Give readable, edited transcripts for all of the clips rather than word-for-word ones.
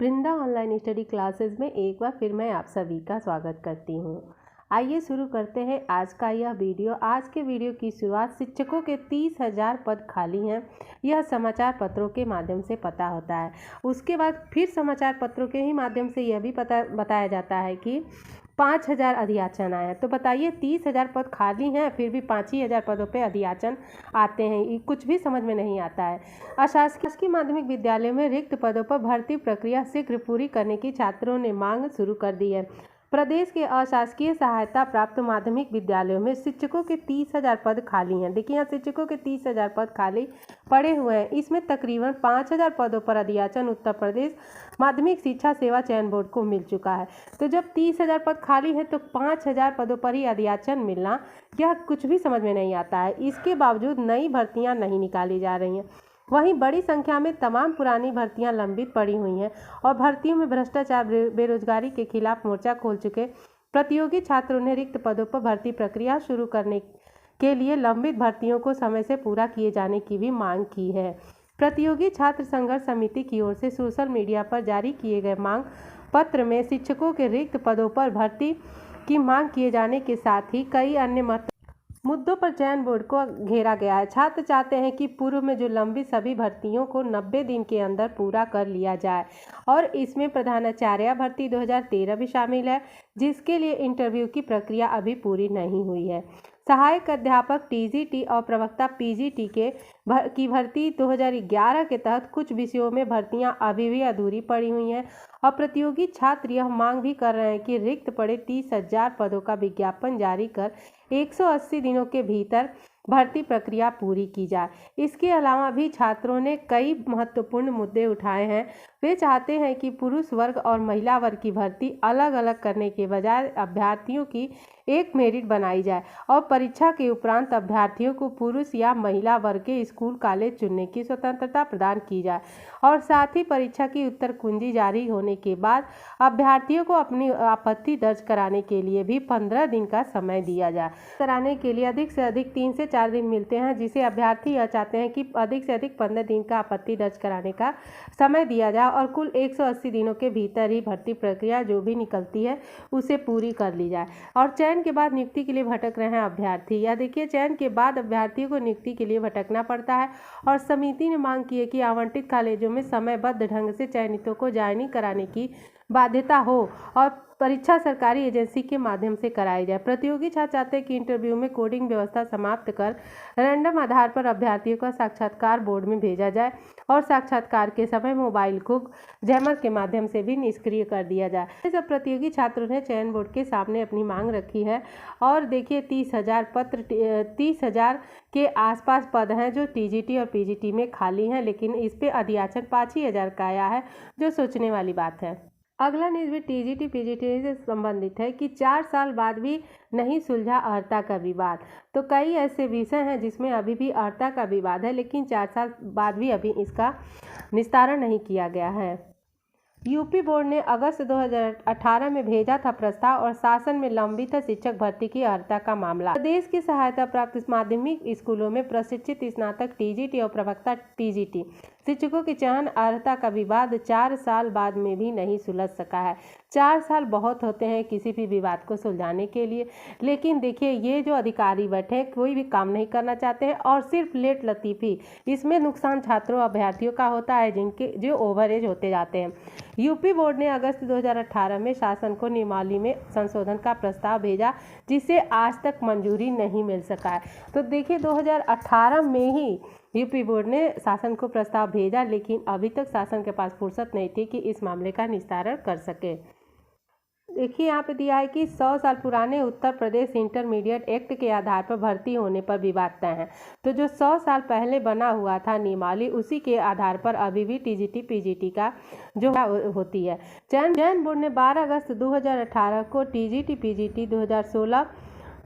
वृंदा online study classes में एक बार फिर मैं आप सभी का स्वागत करती हूँ। आइए शुरू करते हैं आज का यह वीडियो। आज के वीडियो की शुरुआत शिक्षकों के 30,000 पद खाली हैं, यह समाचार पत्रों के माध्यम से पता होता है। उसके बाद फिर समाचार पत्रों के ही माध्यम से यह भी बताया जाता है कि 5,000 अधियाचन आए हैं। तो बताइए 30,000 पद खाली हैं, फिर भी 5,000 पदों पे अधियाचन आते हैं, ये कुछ भी समझ में नहीं आता है। अशासकीय माध्यमिक विद्यालय में रिक्त पदों पर भर्ती प्रक्रिया शीघ्र पूरी करने की छात्रों ने मांग शुरू कर दी है। प्रदेश के अशासकीय सहायता प्राप्त माध्यमिक विद्यालयों में शिक्षकों के 30,000 पद खाली हैं। देखिए यहाँ शिक्षकों के 30,000 पद खाली पड़े हुए हैं। इसमें तकरीबन 5,000 पदों पर अधियाचन उत्तर प्रदेश माध्यमिक शिक्षा सेवा चयन बोर्ड को मिल चुका है। तो जब 30,000 पद खाली है तो 5,000 पदों पर ही अधियाचन मिलना, यह कुछ भी समझ में नहीं आता है। इसके बावजूद नई भर्तियां नहीं निकाली जा रही हैं। वहीं बड़ी संख्या में तमाम पुरानी भर्तियां लंबित पड़ी हुई हैं और भर्तियों में भ्रष्टाचार बेरोजगारी के खिलाफ मोर्चा खोल चुके प्रतियोगी छात्रों ने रिक्त पदों पर भर्ती प्रक्रिया शुरू करने के लिए लंबित भर्तियों को समय से पूरा किए जाने की भी मांग की है। प्रतियोगी छात्र संघर्ष समिति की ओर से सोशल मीडिया पर जारी किए गए मांग पत्र में शिक्षकों के रिक्त पदों पर भर्ती की मांग किए जाने के साथ ही कई अन्य मुद्दों पर चयन बोर्ड को घेरा गया है। छात्र चाहते हैं कि पूर्व में जो लंबित सभी भर्तियों को 90 दिन के अंदर पूरा कर लिया जाए और इसमें प्रधानाचार्य भर्ती 2013 भी शामिल है, जिसके लिए इंटरव्यू की प्रक्रिया अभी पूरी नहीं हुई है। सहायक अध्यापक टीजीटी और प्रवक्ता पीजीटी की भर्ती 2011 के तहत कुछ विषयों में भर्तियां अभी भी अधूरी पड़ी हुई हैं और प्रतियोगी छात्र यह मांग भी कर रहे हैं कि रिक्त पड़े 30,000 पदों का विज्ञापन जारी कर 180 दिनों के भीतर भर्ती प्रक्रिया पूरी की जाए। इसके अलावा भी छात्रों ने कई महत्वपूर्ण मुद्दे उठाए हैं। वे चाहते हैं कि पुरुष वर्ग और महिला वर्ग की भर्ती अलग अलग करने के बजाय अभ्यर्थियों की एक मेरिट बनाई जाए और परीक्षा के उपरांत अभ्यर्थियों को पुरुष या महिला वर्ग के स्कूल कॉलेज चुनने की स्वतंत्रता प्रदान की जाए और साथ ही परीक्षा की उत्तर कुंजी जारी होने के बाद अभ्यर्थियों को अपनी आपत्ति दर्ज कराने के लिए भी 15 दिन का समय दिया जाए। कराने के लिए अधिक से अधिक 3 से 4 दिन मिलते हैं, जिसे अभ्यर्थी यह चाहते हैं कि अधिक से अधिक 15 दिन का आपत्ति दर्ज कराने का समय दिया जाए और कुल 180 दिनों के भीतर ही भर्ती प्रक्रिया जो भी निकलती है उसे पूरी कर ली जाए। और चयन के बाद नियुक्ति के लिए भटक रहे हैं अभ्यर्थी। या देखिए चयन के बाद अभ्यर्थियों को नियुक्ति के लिए भटकना पड़ता है और समिति ने मांग की है कि आवंटित कॉलेजों में समयबद्ध ढंग से चयनितों को ज्वाइनिंग कराने की बाध्यता हो और परीक्षा सरकारी एजेंसी के माध्यम से कराई जाए। प्रतियोगी छात्र चाहते हैं कि इंटरव्यू में कोडिंग व्यवस्था समाप्त कर रैंडम आधार पर अभ्यर्थियों का साक्षात्कार बोर्ड में भेजा जाए और साक्षात्कार के समय मोबाइल को जैमर के माध्यम से भी निष्क्रिय कर दिया जाए। ये सब प्रतियोगी छात्रों ने चयन बोर्ड के सामने अपनी मांग रखी है। और देखिए 30,000 के आसपास पद हैं जो टीजीटी और पीजीटी में खाली हैं, लेकिन इस पे अधियाचन 5,000 का आया है, जो सोचने वाली बात है। अगला न्यूज़ भी टीजीटी पीजीटी से संबंधित है कि 4 साल बाद भी नहीं सुलझा अर्हता का विवाद। तो कई ऐसे विषय हैं जिसमें अभी भी अर्हता का विवाद है, लेकिन 4 साल बाद भी अभी इसका निस्तारण नहीं किया गया है। यूपी बोर्ड ने अगस्त 2018 में भेजा था प्रस्ताव और शासन में लंबित है शिक्षक भर्ती की अर्हता का मामला। प्रदेश की सहायता प्राप्त माध्यमिक स्कूलों में प्रशिक्षित स्नातक टीजीटी और प्रवक्ता पीजीटी शिक्षकों की चयन अर्हता का विवाद 4 साल बाद में भी नहीं सुलझ सका है। 4 साल बहुत होते हैं किसी भी विवाद को सुलझाने के लिए, लेकिन देखिए ये जो अधिकारी बैठे हैं कोई भी काम नहीं करना चाहते हैं और सिर्फ लेट लतीफ़ी, इसमें नुकसान छात्रों अभ्यर्थियों का होता है जो ओवर एज होते जाते हैं। यूपी बोर्ड ने अगस्त 2018 में शासन को नियमावली में संशोधन का प्रस्ताव भेजा, जिसे आज तक मंजूरी नहीं मिल सका है। तो देखिए 2018 में ही यूपी बोर्ड ने शासन को प्रस्ताव भेजा, लेकिन अभी तक शासन के पास फुर्सत नहीं थी कि इस मामले का निस्तारण कर सके। देखिए यहाँ पे दिया है कि 100 साल पुराने उत्तर प्रदेश इंटरमीडिएट एक्ट के आधार पर भर्ती होने पर विवाद तय है। तो जो 100 साल पहले बना हुआ था नियमावली, उसी के आधार पर अभी भी टीजीटी पीजीटी का जो होती है। चयन बोर्ड ने 12 अगस्त 2018 को टीजीटी पीजीटी 2016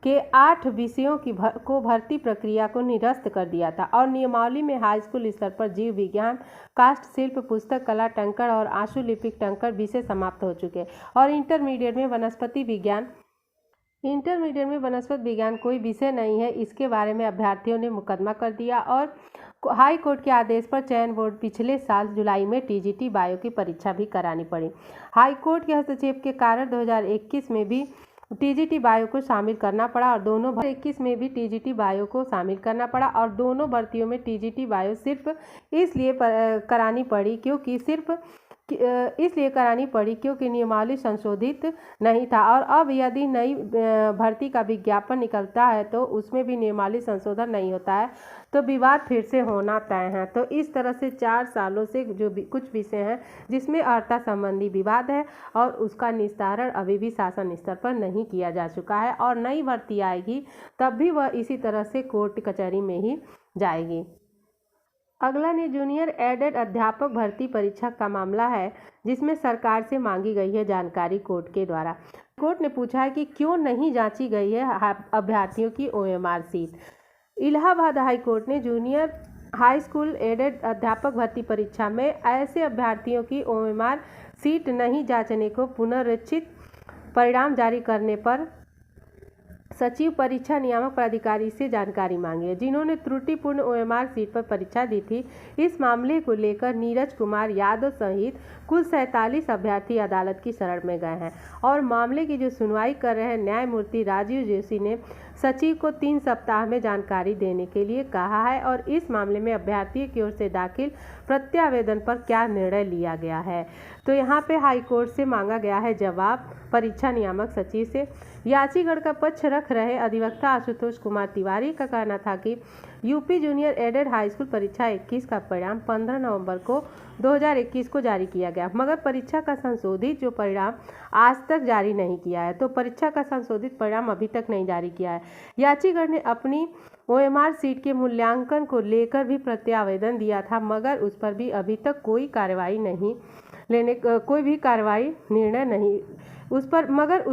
के 8 विषयों को भर्ती प्रक्रिया को निरस्त कर दिया था और नियमावली में हाई स्कूल स्तर पर जीव विज्ञान, काष्ठ शिल्प, पुस्तक कला, टंकण और आशुलिपिक टंकण विषय समाप्त हो चुके और इंटरमीडिएट में वनस्पति विज्ञान कोई विषय नहीं है। इसके बारे में अभ्यर्थियों ने मुकदमा कर दिया और हाई कोर्ट के आदेश पर चयन बोर्ड पिछले साल जुलाई में टीजीटी बायो की परीक्षा भी करानी पड़ी। हाई कोर्ट के हस्तक्षेप के कारण 2021 में भी टीजीटी बायो को शामिल करना पड़ा और दोनों 2021 में भी टीजीटी बायो को शामिल करना पड़ा और दोनों भर्तियों में टीजीटी बायो सिर्फ इसलिए करानी पड़ी क्योंकि नियमावली संशोधित नहीं था। और अब यदि नई भर्ती का विज्ञापन निकलता है तो उसमें भी नियमावली संशोधन नहीं होता है तो विवाद फिर से होना तय है। तो इस तरह से 4 सालों से जो भी कुछ विषय हैं जिसमें अर्हता संबंधी विवाद है और उसका निस्तारण अभी भी शासन स्तर पर नहीं किया जा चुका है और नई भर्ती आएगी तब भी वह इसी तरह से कोर्ट कचहरी में ही जाएगी। अगला जूनियर एडेड अध्यापक भर्ती परीक्षा का मामला है जिसमें सरकार से मांगी गई है जानकारी कोर्ट के द्वारा। कोर्ट ने पूछा है कि क्यों नहीं जांची गई है अभ्यर्थियों की OMR sheet. Allahabad high court ने जूनियर हाई स्कूल एडेड अध्यापक भर्ती परीक्षा में ऐसे अभ्यर्थियों की ओएमआर सीट नहीं जांचने को पुनरीक्षित परिणाम जारी करने पर सचिव परीक्षा नियामक प्राधिकारी से जानकारी मांगी है, जिन्होंने त्रुटिपूर्ण ओएमआर सीट पर परीक्षा दी थी। इस मामले को लेकर नीरज कुमार यादव सहित कुल 47 अभ्यर्थी अदालत की शरण में गए हैं और मामले की जो सुनवाई कर रहे हैं न्यायमूर्ति राजीव जोशी ने सचिव को 3 सप्ताह में जानकारी देने के लिए कहा है और इस मामले में अभ्यर्थियों की ओर से दाखिल प्रत्यावेदन पर क्या निर्णय लिया गया है। तो यहाँ पे हाई कोर्ट से मांगा गया है जवाब परीक्षा नियामक सचिव से। याचिकाकर्ता का पक्ष रख रहे अधिवक्ता आशुतोष कुमार तिवारी का कहना था कि UP junior added high school परीक्षा 21 का परिणाम 15 नवंबर को 2021 को जारी किया गया, मगर परीक्षा का संशोधित जो परिणाम आज तक जारी नहीं किया है। तो परीक्षा का संशोधित परिणाम अभी तक नहीं जारी किया है। याचिकाकर्ता ने अपनी ओएमआर सीट के मूल्यांकन को लेकर भी प्रत्यावेदन दिया था, मगर उस पर भी अभी तक कोई कार्रवाई उस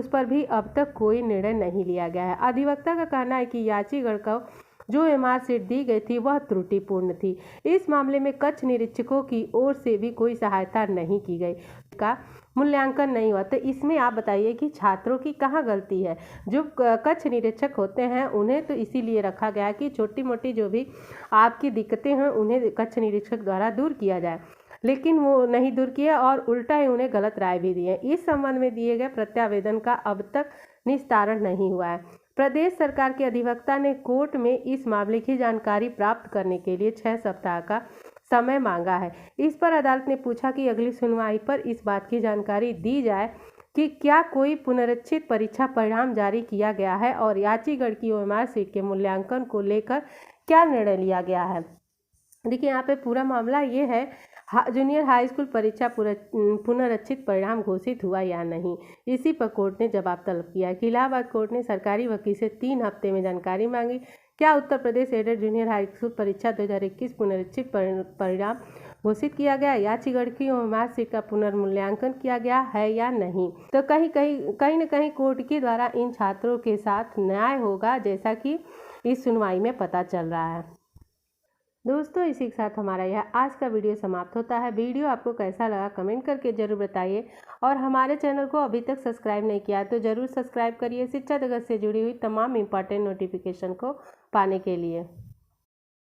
पर भी अब तक कोई निर्णय नहीं लिया गया है। अधिवक्ता का कहना है कि याचिकाकर्ता को जो एमआर सीट दी गई थी वह त्रुटिपूर्ण थी। इस मामले में कक्ष निरीक्षकों की ओर से भी कोई सहायता नहीं की गई, का मूल्यांकन नहीं हुआ। तो इसमें आप बताइए कि छात्रों की कहाँ गलती है। जो कक्ष निरीक्षक होते हैं उन्हें तो इसीलिए रखा गया है कि छोटी मोटी जो भी आपकी दिक्कतें हैं उन्हें कक्ष निरीक्षक द्वारा दूर किया जाए, लेकिन वो नहीं दूर किया और उल्टा ही उन्हें गलत राय भी दी है। इस संबंध में दिए गए प्रत्यावेदन का अब तक निस्तारण नहीं हुआ है। प्रदेश सरकार के अधिवक्ता ने कोर्ट में इस मामले की जानकारी प्राप्त करने के लिए 6 सप्ताह का समय मांगा है। इस पर अदालत ने पूछा कि अगली सुनवाई पर इस बात की जानकारी दी जाए कि क्या कोई पुनरीक्षित परीक्षा परिणाम जारी किया गया है और याचिकाकर्ता की ओएमआर सीट के मूल्यांकन को लेकर क्या निर्णय लिया गया है। देखिए यहाँ पे पूरा मामला ये है, जूनियर हाई स्कूल परीक्षा पुनरीक्षित परिणाम घोषित हुआ या नहीं, इसी पर कोर्ट ने जवाब तलब किया है। इलाहाबाद कोर्ट ने सरकारी वकील से 3 हफ्ते में जानकारी मांगी। क्या Uttar Pradesh added junior high school परीक्षा 2021 पुनरीक्षित परिणाम घोषित किया गया, याचिकाकर्ता की ओएमआर सीट का पुनर्मूल्यांकन किया गया है या नहीं। तो कहीं न कहीं कोर्ट के द्वारा इन छात्रों के साथ न्याय होगा, जैसा कि इस सुनवाई में पता चल रहा है। दोस्तों, इसी के साथ हमारा यह आज का वीडियो समाप्त होता है। वीडियो आपको कैसा लगा कमेंट करके जरूर बताइए और हमारे चैनल को अभी तक सब्सक्राइब नहीं किया तो जरूर सब्सक्राइब करिए शिक्षा जगत से जुड़ी हुई तमाम इम्पॉर्टेंट नोटिफिकेशन को पाने के लिए।